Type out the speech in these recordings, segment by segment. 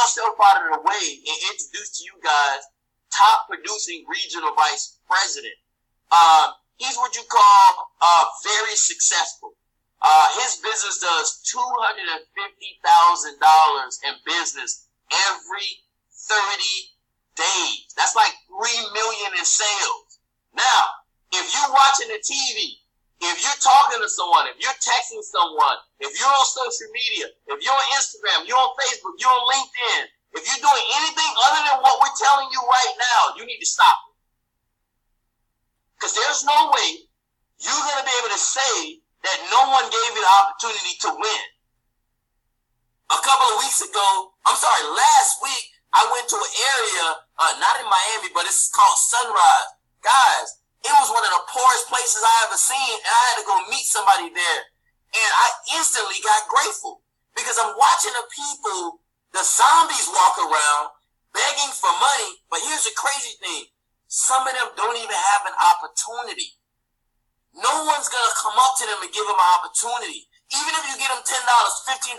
myself out of the way and introduce to you guys top producing regional vice president. He's what you call very successful. His business does $250,000 in business every 30 days. That's like $3 million in sales. Now, if you're watching the TV, if you're talking to someone, if you're texting someone, if you're on social media, if you're on Instagram, you're on Facebook, you're on LinkedIn, if you're doing anything other than what we're telling you right now, you need to stop it. Because there's no way you're going to be able to say that no one gave you the opportunity to win. Last week, I went to an area, not in Miami, but it's called Sunrise. Guys, it was one of the poorest places I ever seen, and I had to go meet somebody there. And I instantly got grateful because I'm watching the people, the zombies walk around begging for money. But here's the crazy thing. Some of them don't even have an opportunity. No one's going to come up to them and give them an opportunity. Even if you get them $10, $15,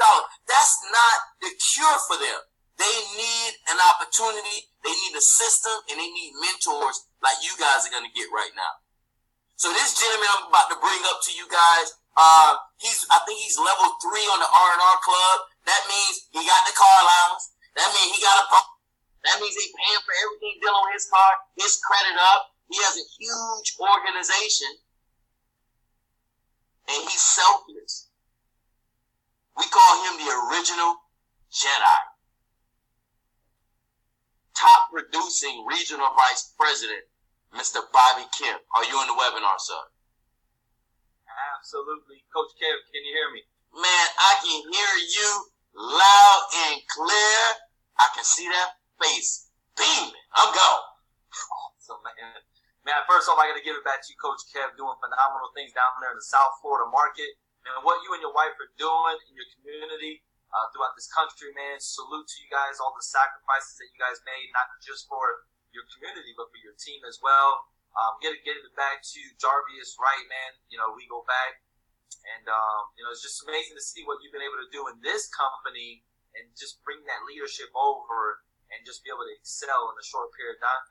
that's not the cure for them. They need an opportunity, they need a system, and they need mentors like you guys are going to get right now. So this gentleman I'm about to bring up to you guys, I think he's level 3 on the R&R club. That means he got the car allowance. That means he got a pump. That means they paying for everything dealing with his car, his credit up. He has a huge organization. And he's selfless. We call him the original Jedi. Top producing regional vice president, Mr. Bobby Kemp. Are you in the webinar, sir? Absolutely. Coach Kev, can you hear me? Man, I can hear you loud and clear. I can see that face beaming. I'm gone. Awesome, man. Man, first off, I got to give it back to you, Coach Kev, doing phenomenal things down there in the South Florida market. And what you and your wife are doing in your community throughout this country, man, salute to you guys, all the sacrifices that you guys made, not just for your community, but for your team as well. Getting it back to Jarvis Wright, man. You know, we go back. And, it's just amazing to see what you've been able to do in this company and just bring that leadership over and just be able to excel in a short period of time.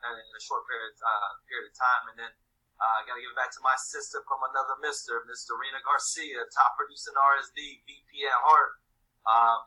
And then I got to give it back to my sister from another Mr. Rena Garcia, top producing RSD, VP at heart.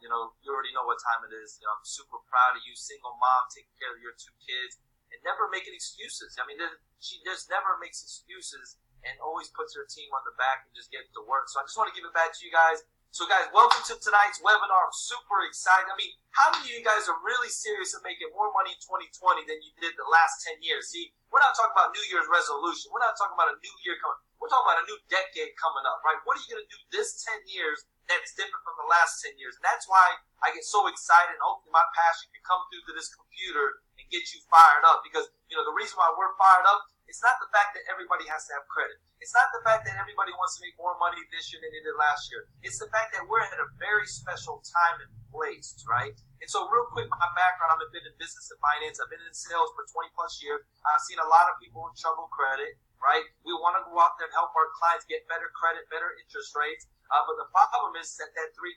You already know what time it is. I'm super proud of you, single mom, taking care of your 2 kids, and never making excuses. I mean, she just never makes excuses and always puts her team on the back and just gets to work. So I just want to give it back to you guys. So, guys, welcome to tonight's webinar. I'm super excited. I mean, how many of you guys are really serious in making more money in 2020 than you did the last 10 years? See, we're not talking about New Year's resolution. We're not talking about a new year coming. We're talking about a new decade coming up, right? What are you going to do this 10 years that's different from the last 10 years? And that's why I get so excited, and hopefully my passion can come through to this computer and get you fired up. Because, the reason why we're fired up, it's not the fact that everybody has to have credit. It's not the fact that everybody wants to make more money this year than they did last year. It's the fact that we're at a very special time and place, right? And so real quick, my background, I've been in business and finance. I've been in sales for 20 plus years. I've seen a lot of people in trouble credit, right? We want to go out there and help our clients get better credit, better interest rates. But the problem is that that 3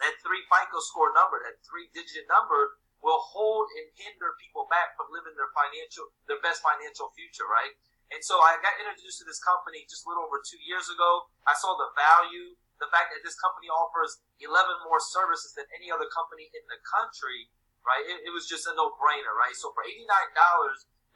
FICO score number, that 3-digit number, will hold and hinder people back from living their best financial future, right? And so I got introduced to this company just a little over 2 years ago. I saw the value, the fact that this company offers 11 more services than any other company in the country, right? It was just a no-brainer, right? So for $89,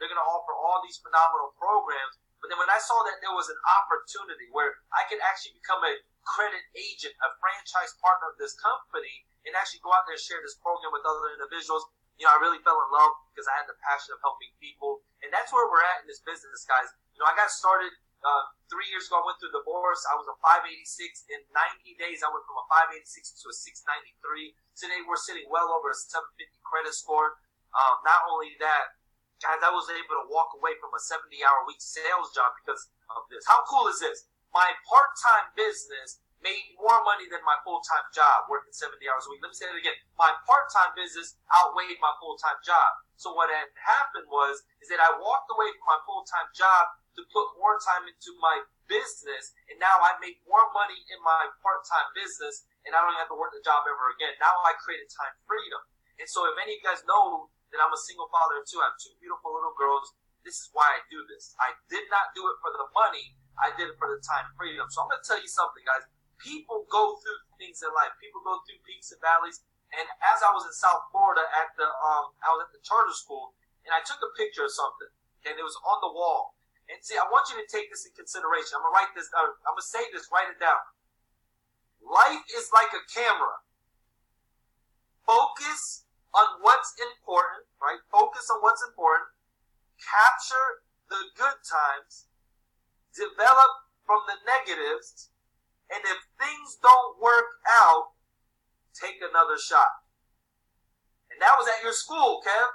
they're going to offer all these phenomenal programs. But then when I saw that there was an opportunity where I could actually become a credit agent, a franchise partner of this company, and actually go out there and share this program with other individuals, I really fell in love because I had the passion of helping people. And that's where we're at in this business, guys. I got started 3 years ago. I went through a divorce. I was a 586. In 90 days, I went from a 586 to a 693. Today, we're sitting well over a 750 credit score. Not only that, guys, I was able to walk away from a 70-hour-a-week sales job because of this. How cool is this? My part-time business made more money than my full-time job, working 70 hours a week. Let me say that again. My part-time business outweighed my full-time job. So what had happened is that I walked away from my full-time job to put more time into my business, and now I make more money in my part-time business, and I don't have to work the job ever again. Now I created time freedom. And so if any of you guys know that I'm a single father too, I have two beautiful little girls, this is why I do this. I did not do it for the money. I did it for the time freedom. So I'm going to tell you something, guys. People go through things in life. People go through peaks and valleys. And as I was in South Florida I was at the charter school, and I took a picture of something, and it was on the wall. And see, I want you to take this in consideration. I'm going to write this down. I'm going to say this, write it down. Life is like a camera. Focus on what's important, right? Focus on what's important. Capture the good times. Develop from the negatives. And if things don't work out, take another shot. And that was at your school, Kev.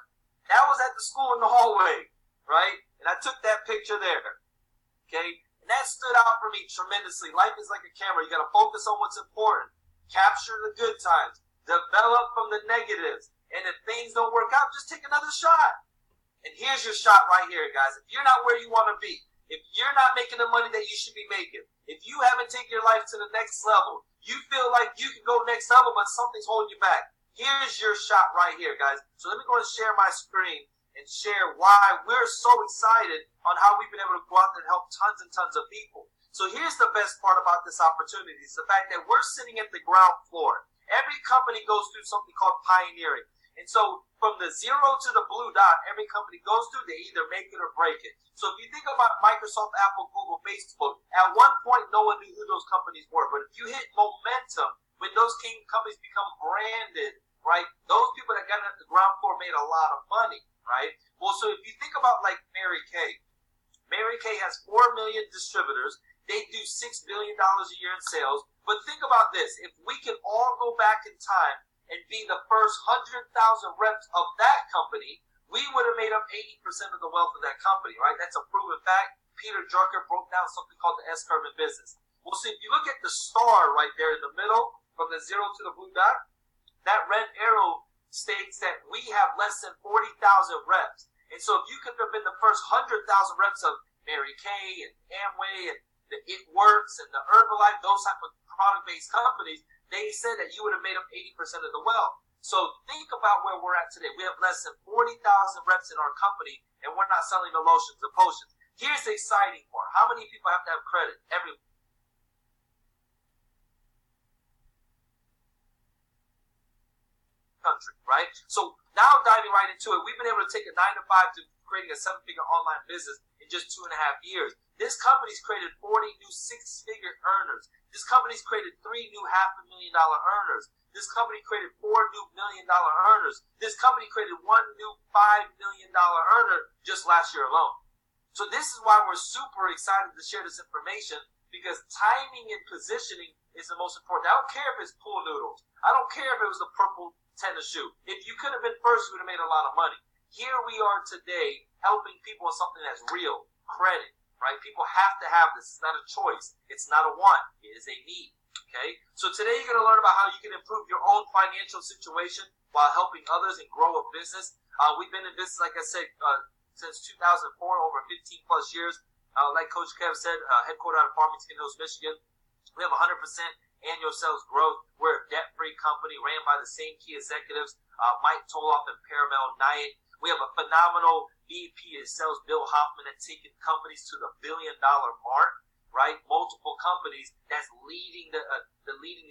That was at the school in the hallway, right? And I took that picture there, okay? And that stood out for me tremendously. Life is like a camera. You got to focus on what's important. Capture the good times. Develop from the negatives. And if things don't work out, just take another shot. And here's your shot right here, guys. If you're not where you want to be, if you're not making the money that you should be making, if you haven't taken your life to the next level, you feel like you can go next level, but something's holding you back, here's your shot right here, guys. So let me go and share my screen and share why we're so excited on how we've been able to go out and help tons and tons of people. So here's the best part about this opportunity. It's the fact that we're sitting at the ground floor. Every company goes through something called pioneering. And so from the zero to the blue dot, every company goes through, they either make it or break it. So if you think about Microsoft, Apple, Google, Facebook, at one point no one knew who those companies were. But if you hit momentum, when those companies become branded, right, those people that got at the ground floor made a lot of money, right? Well, so if you think about like Mary Kay. Mary Kay has 4 million distributors. They do $6 billion a year in sales. But think about this. If we can all go back in time and be the first 100,000 reps of that company, we would have made up 80% of the wealth of that company, right? That's a proven fact. Peter Drucker broke down something called the S-curve in business. Well, see, if you look at the star right there in the middle, from the zero to the blue dot, that red arrow states that we have less than 40,000 reps. And so if you could have been the first 100,000 reps of Mary Kay and Amway and the It Works and the Herbalife, those type of product-based companies, they said that you would have made up 80% of the wealth. So think about where we're at today. We have less than 40,000 reps in our company, and we're not selling the lotions, the potions. Here's the exciting part. How many people have to have credit? Everyone. Country, right? So now diving right into it, we've been able to take a 9 to 5 to creating a 7-figure online business in just 2.5 years. This company's created 40 new 6-figure earners. This company's created 3 new $500,000 earners. This company created 4 new $1 million earners. This company created 1 new $5 million earner just last year alone. So this is why we're super excited to share this information, because timing and positioning is the most important. I don't care if it's pool noodles. I don't care if it was the purple tennis shoe. If you could have been first, you would have made a lot of money. Here we are today helping people with something that's real, credit, right? People have to have this. It's not a choice. It's not a want. It is a need, okay? So today you're going to learn about how you can improve your own financial situation while helping others and grow a business. We've been in business, like I said, since 2004, over 15 plus years. Like Coach Kev said, headquartered out of Farmington Hills, Michigan. We have 100% annual sales growth. We're a debt-free company ran by the same key executives, Mike Toloff and Paramel Nyack. We have a phenomenal VP of sales, Bill Hoffman, that's taken companies to the $1 billion mark, right? Multiple companies that's leading the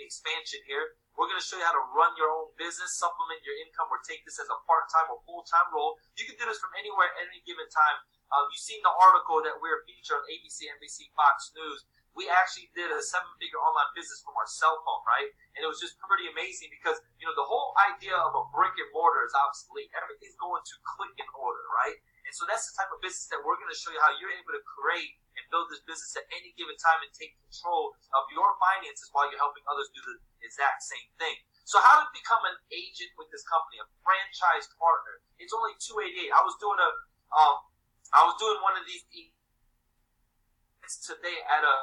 expansion here. We're going to show you how to run your own business, supplement your income, or take this as a part-time or full-time role. You can do this from anywhere at any given time. You've seen the article that we're featured on ABC, NBC, Fox News. We actually did a 7-figure online business from our cell phone, right? And it was just pretty amazing because, you know, the whole idea of a brick and mortar is obsolete. Everything's going to click and order, right? And so that's the type of business that we're going to show you how you're able to create and build this business at any given time and take control of your finances while you're helping others do the exact same thing. So how to become an agent with this company, a franchise partner? It's only $288. I was doing one of these today at a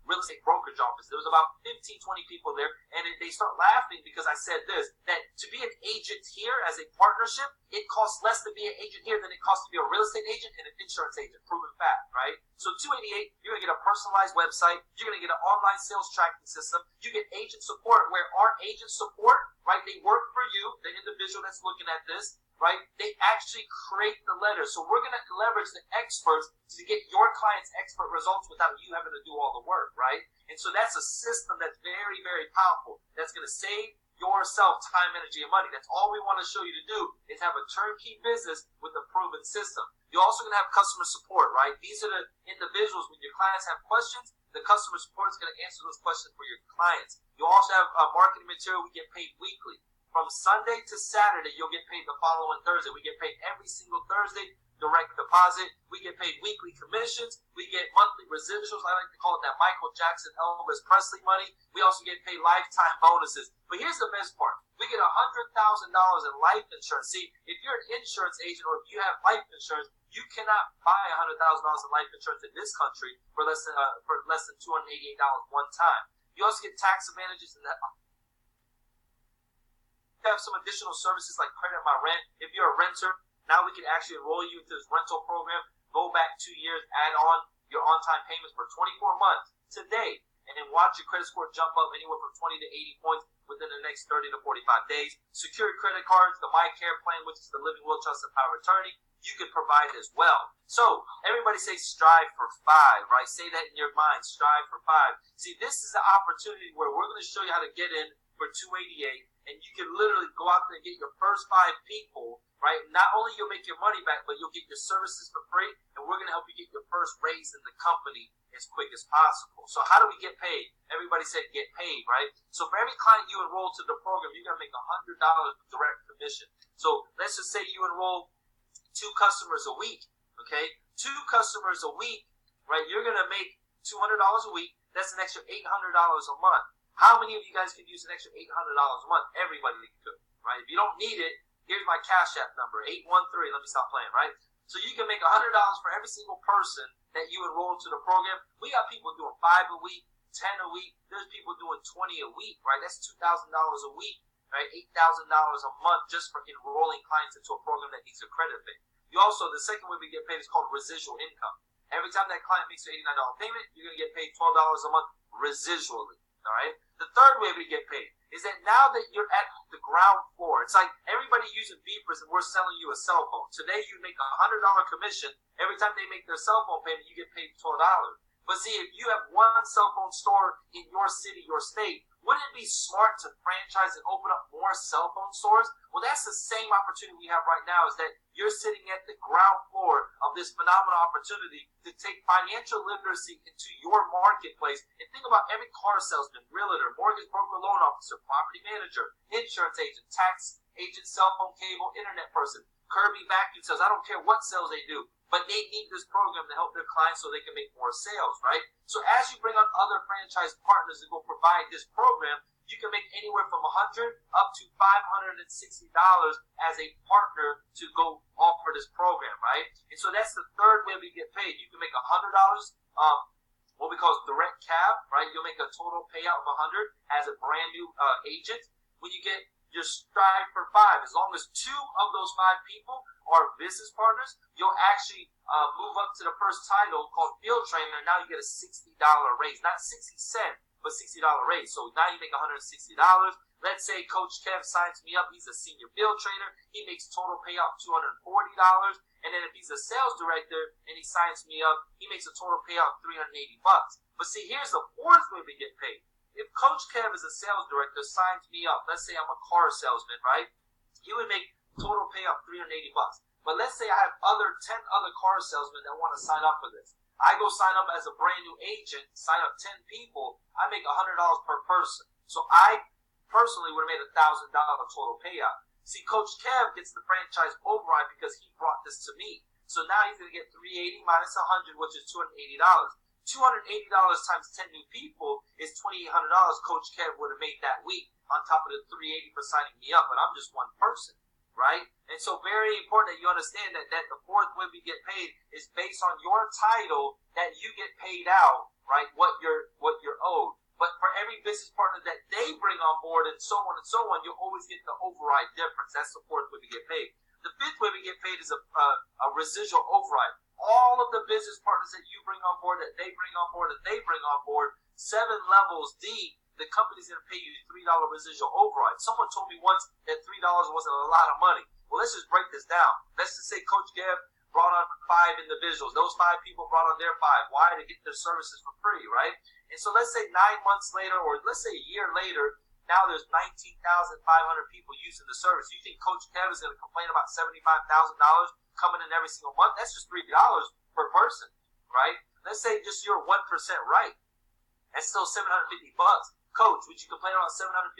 real estate brokerage office. There was about 15, 20 people there, and they start laughing because I said this, that to be an agent here as a partnership, it costs less to be an agent here than it costs to be a real estate agent and an insurance agent. Proven fact, right? So 288, you're going to get a personalized website. You're going to get an online sales tracking system. You get agent support, where our agent support, right, they work for you, the individual that's looking at this, right? They actually create the letters. So we're going to leverage the experts to get your clients expert results without you having to do all the work, right? And so that's a system that's very, very powerful. That's going to save yourself time, energy, and money. That's all we want to show you to do, is have a turnkey business with a proven system. You're also going to have customer support, right? These are the individuals, when your clients have questions, the customer support is going to answer those questions for your clients. You also have marketing material. We get paid weekly. From Sunday to Saturday, you'll get paid the following Thursday. We get paid every single Thursday, direct deposit. We get paid weekly commissions. We get monthly residuals. I like to call it that Michael Jackson, Elvis Presley money. We also get paid lifetime bonuses. But here's the best part. We get $100,000 in life insurance. See, if you're an insurance agent or if you have life insurance, you cannot buy $100,000 in life insurance in this country for less than $288 one time. You also get tax advantages in that. Have some additional services like Credit My Rent. If you're a renter, now we can actually enroll you into this rental program. Go back 2 years, add on your on-time payments for 24 months today, and then watch your credit score jump up anywhere from 20 to 80 points within the next 30 to 45 days. Secured credit cards, the My Care plan, which is the living will, trust, and power of attorney, you can provide as well. So everybody say strive for 5, right? Say that in your mind, strive for 5. See, this is the opportunity where we're going to show you how to get in for 288. And you can literally go out there and get your first 5 people, right? Not only you'll make your money back, but you'll get your services for free, and we're going to help you get your first raise in the company as quick as possible. So how do we get paid? Everybody said get paid, right? So for every client you enroll to the program, you're going to make $100 direct commission. So let's just say you enroll 2 customers a week, okay? 2 customers a week, right? You're going to make $200 a week. That's an extra $800 a month. How many of you guys could use an extra $800 a month? Everybody could, right? If you don't need it, here's my Cash App number, 813. Let me stop playing, right? So you can make $100 for every single person that you enroll into the program. We got people doing 5 a week, 10 a week. There's people doing 20 a week, right? That's $2,000 a week, right? $8,000 a month just for enrolling clients into a program that needs a credit pay. You also, the second way we get paid is called residual income. Every time that client makes an $89 payment, you're going to get paid $12 a month residually. All right. The third way we get paid is that now that you're at the ground floor, it's like everybody using beepers and we're selling you a cell phone. Today you make $100 commission. Every time they make their cell phone payment, you get paid $12. But see, if you have one cell phone store in your city, your state, wouldn't it be smart to franchise and open up more cell phone stores? Well, that's the same opportunity we have right now, is that you're sitting at the ground floor of this phenomenal opportunity to take financial literacy into your marketplace. And think about every car salesman, realtor, mortgage broker, loan officer, property manager, insurance agent, tax agent, cell phone, cable, internet person, Kirby vacuum sales. I don't care what sales they do, but they need this program to help their clients so they can make more sales, right? So as you bring on other franchise partners that will provide this program, you can make anywhere from $100 up to $560 as a partner to go offer this program, right? And so that's the third way we get paid. You can make $100, what we call direct cab, right? You'll make a total payout of $100 as a brand new agent. When you get your strive for 5, as long as 2 of those 5 people are business partners, you'll actually move up to the first title called Field Trainer. Now you get a $60 raise, not 60 cents, but $60 raise. So now you make $160. Let's say Coach Kev signs me up. He's a senior field trainer. He makes total payout $240. And then if he's a sales director and he signs me up, he makes a total payout $380. But see, here's the fourth way we get paid. If Coach Kev is a sales director, signs me up, let's say I'm a car salesman, right? He would make total payout $380. But let's say I have 10 other car salesmen that want to sign up for this. I go sign up as a brand new agent, sign up 10 people, I make $100 per person. So I personally would have made $1,000 total payout. See, Coach Kev gets the franchise override because he brought this to me. So now he's going to get $380 minus $100, which is $280. $280 times 10 new people is $2,800 Coach Kev would have made that week on top of the $380 for signing me up, but I'm just one person, right? And so very important that you understand that the fourth way we get paid is based on your title that you get paid out, right, what you're owed. But for every business partner that they bring on board and so on, you'll always get the override difference. That's the fourth way we get paid. The fifth way we get paid is a residual override. All of the business partners that you bring on board, that they bring on board, 7 levels deep, the company's going to pay you $3 residual override. Someone told me once that $3 wasn't a lot of money. Well, let's just break this down. Let's just say Coach Gav brought on 5 individuals. Those 5 people brought on their 5. Why? To get their services for free, right? And so let's say 9 months later, or let's say a year later, now there's 19,500 people using the service. You think Coach Kev is going to complain about $75,000 coming in every single month? That's just $3 per person, right? Let's say just you're 1% right. That's still $750. Coach, would you complain about $750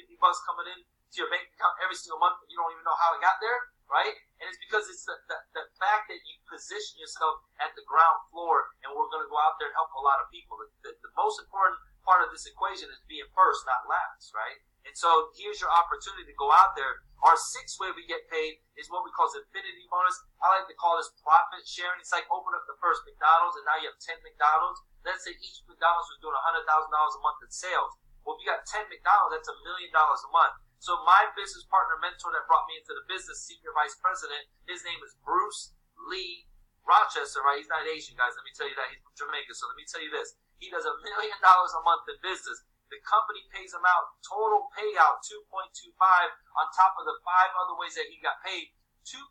coming in to your bank account every single month? You don't even know how it got there, right? And it's because it's the fact that you position yourself at the ground floor, and we're going to go out there and help a lot of people. The most important part of this equation is being first, not last, right? And so here's your opportunity to go out there. Our 6th way we get paid is what we call the infinity bonus. I like to call this profit sharing. It's like open up the first McDonald's and now you have 10 McDonald's. Let's say each McDonald's was doing $100,000 a month in sales. Well, if you got 10 McDonald's, that's $1 million a month. So my business partner mentor that brought me into the business, senior vice president, his name is Bruce Lee Rochester, right? He's not Asian, guys. Let me tell you that. He's from Jamaica. So let me tell you this. He does $1 million a month in business. The company pays him out, total payout 2.25 on top of the 5 other ways that he got paid. 2.25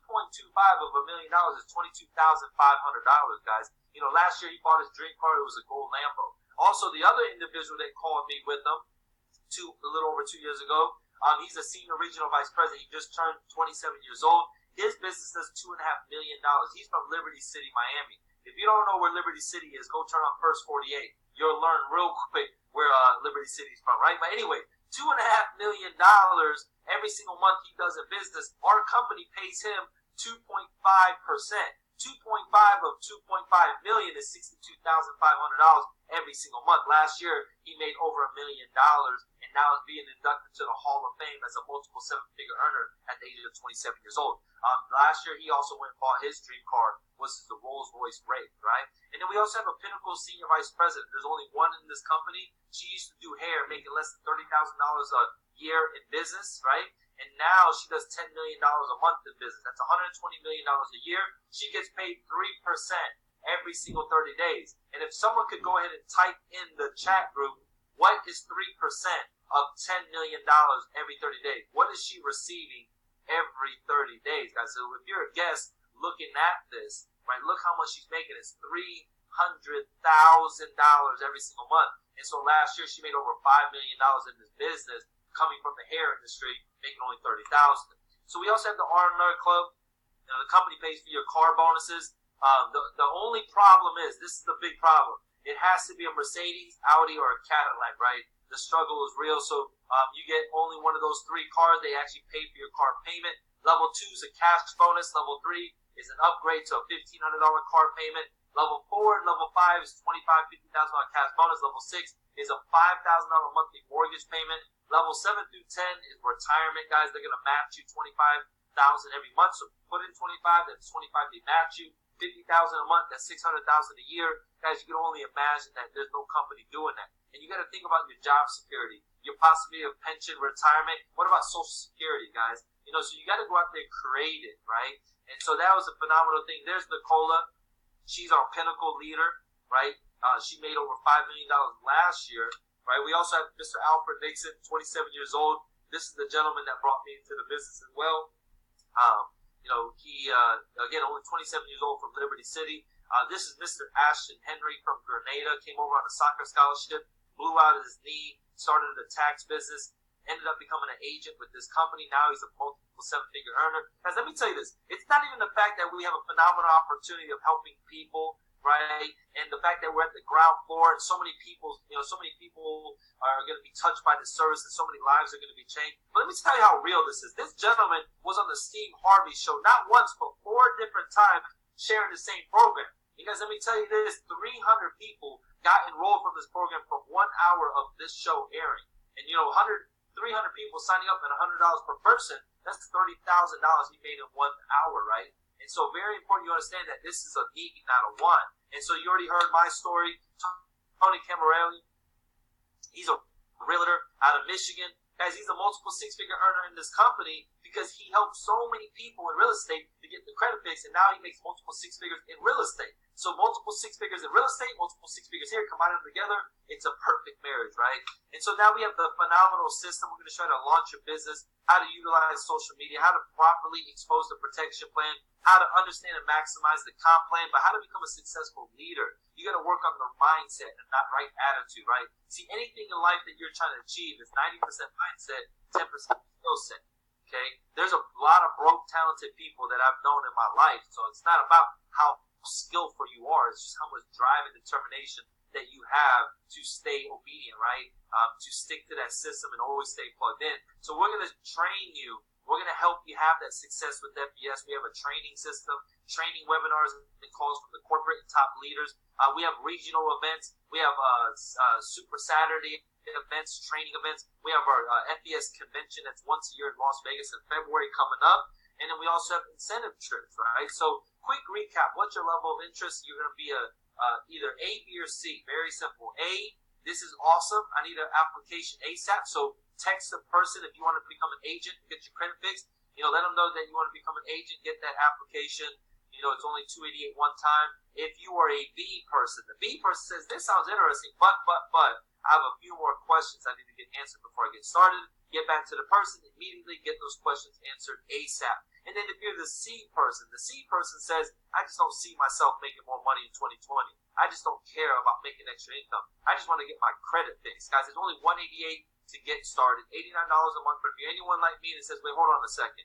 of $1 million is $22,500, guys. You know, last year he bought his dream car. It was a gold Lambo. Also, the other individual that called me with him a little over 2 years ago, he's a senior regional vice president. He just turned 27 years old. His business does $2.5 million. He's from Liberty City, Miami. If you don't know where Liberty City is, go turn on First 48. You'll learn real quick where Liberty City is from, right? But anyway, $2.5 million every single month he does in business. Our company pays him 2.5%. 2.5 of 2.5 million is $62,500 every single month. Last year, he made over $1 million, and now is being inducted to the Hall of Fame as a multiple 7-figure earner at the age of 27 years old. Last year, he also went and bought his dream car, was the Rolls Royce Wraith, right? And then we also have a Pinnacle senior vice president. There's only one in this company. She used to do hair, making less than $30,000 a year in business, right? And now she does $10 million a month in business. That's $120 million a year. She gets paid 3% every single 30 days. And if someone could go ahead and type in the chat group, what is 3% of $10 million every 30 days? What is she receiving every 30 days, guys? So if you're a guest looking at this, right, look how much she's making. It's $300,000 every single month. And so last year she made over $5 million in this business coming from the hair industry, making only $30,000. So we also have the R&R Club. You know, the company pays for your car bonuses. The only problem is, this is the big problem, it has to be a Mercedes, Audi, or a Cadillac, right? The struggle is real. So you get only one of those 3 cars. They actually pay for your car payment. Level 2 is a cash bonus. Level 3 is an upgrade to a $1,500 car payment. Level 4 and level 5 is $50,000 cash bonus. Level 6 is a $5,000 monthly mortgage payment. Level 7 through 10 is retirement, guys. They're going to match you $25,000 every month. So put in 25, that's 25. They match you $50,000 a month. That's $600,000 a year, guys. You can only imagine that there's no company doing that. And you got to think about your job security, your possibility of pension, retirement. What about Social Security, guys? You know, so you got to go out there and create it, right? And so that was a phenomenal thing. There's Nicola. She's our Pinnacle leader, right? She made over $5 million last year. Right, we also have Mr. Alfred Nixon, 27 years old. This is the gentleman that brought me into the business as well. You know, he, again, only 27 years old from Liberty City. This is Mr. Ashton Henry from Grenada, came over on a soccer scholarship, blew out his knee, started a tax business, ended up becoming an agent with this company. Now he's a multiple 7-figure earner. Guys, let me tell you this. It's not even the fact that we have a phenomenal opportunity of helping people, right? And the fact that we're at the ground floor and so many people, you know, so many people are going to be touched by this service and so many lives are going to be changed. But let me tell you how real this is. This gentleman was on the Steve Harvey show not once, but 4 different times sharing the same program. Because let me tell you this, 300 people got enrolled from this program from 1 hour of this show airing. And, you know, 300 people signing up at $100 per person, that's $30,000 he made in 1 hour, right? And so very important you understand that this is a need, not a want. And so you already heard my story, Tony Camarelli. He's a realtor out of Michigan. Guys, he's a multiple six-figure earner in this company because he helped so many people in real estate to get the credit fix, and now he makes multiple six figures in real estate. So multiple six figures in real estate, multiple six figures here, combine them together, it's a perfect marriage, right? And so now we have the phenomenal system. We're going to try to launch your business, how to utilize social media, how to properly expose the protection plan, how to understand and maximize the comp plan, but how to become a successful leader. You got to work on the mindset and not right attitude, right? See, anything in life that you're trying to achieve is 90% mindset, 10% skill set. Okay, there's a lot of broke, talented people that I've known in my life. So it's not about how skillful you are; it's just how much drive and determination that you have to stay obedient, right? To stick to that system and always stay plugged in. So we're going to train you. We're going to help you have that success with FBS. We have a training system, training webinars and calls from the corporate and top leaders. We have regional events. We have Super Saturday events, training events. We have our FBS convention that's once a year in Las Vegas in February coming up. And then we also have incentive trips, right? So quick recap. What's your level of interest? You're going to be either A, B, or C. Very simple. A, this is awesome. I need an application ASAP. So text the person if you want to become an agent, get your credit fixed. Let them know that you want to become an agent, get that application. It's only $288 one time. If you are a B person, the B person says, this sounds interesting, but, I have a few more questions I need to get answered before I get started. Get back to the person, immediately get those questions answered ASAP. And then if you're the C person says, I just don't see myself making more money in 2020. I just don't care about making extra income. I just want to get my credit fixed. Guys, it's only $188 to get started, $89 a month. But if you're anyone like me that says, wait, hold on a second.